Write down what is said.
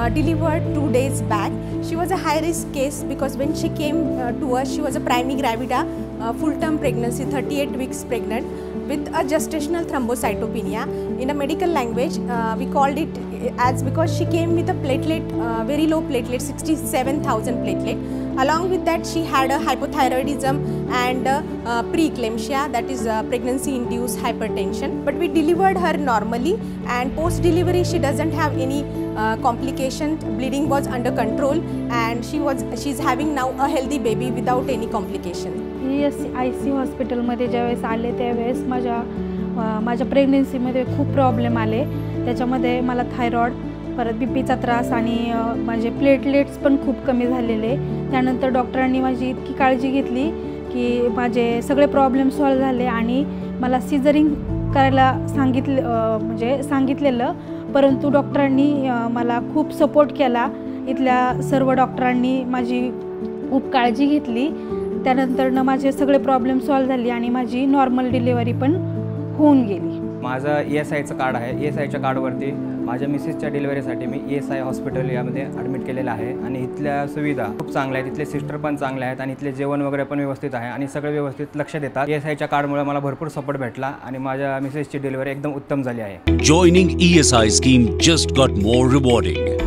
delivered 2 days back. She was a high risk case because when she came to us, she was a priming gravida, full term pregnancy, 38 weeks pregnant with a gestational thrombocytopenia. In a medical language, we called it as because she came with a platelet, very low platelet, 67,000 platelet. Along with that, she had a hypothyroidism and preeclampsia, that is pregnancy-induced hypertension. But we delivered her normally, and post-delivery she doesn't have any complication. Bleeding was under control, and she's having now a healthy baby without any complication. IC हॉस्पिटलमध्ये ज्यावेळेस आले त्यावेळेस माझ्या प्रेग्नन्सीमध्ये खूप problem आले. त्याच्यामध्ये मला thyroid, परत बीपीचा त्रास आणि माझे प्लेटलेट्स पण खूप कमी झालेले. त्यानंतर डॉक्टरांनी माझी इतकी काळजी घेतली की माझे सगळे प्रॉब्लेम सॉल्व झाले आणि मला सिझरिंग करायला सांगितलेलं, परंतु डॉक्टरांनी मला खूप सपोर्ट केला. इथल्या सर्व डॉक्टरांनी माझी खूप काळजी घेतली. त्यानंतर माझे सगळे प्रॉब्लेम सॉल्व झाले आणि माझी नॉर्मल डिलिव्हरी पण होऊन गेली. माझं ESIचं कार्ड आहे. ESIच्या कार्डवरती माझ्या मिसेसच्या डिलिव्हरीसाठी मी ESI हॉस्पिटल यामध्ये ॲडमिट केलेलं आहे आणि इथल्या सुविधा खूप चांगल्या आहेत. इथले सिस्टर पण चांगले आहेत आणि इथले जेवण वगैरे पण व्यवस्थित आहे आणि सगळे व्यवस्थित लक्ष देतात. ESIच्या कार्डमुळे मला भरपूर सपोर्ट भेटला आणि माझ्या मिसेसची डिलिव्हरी एकदम उत्तम झाली आहे. Joining ESI scheme just got more rewarding.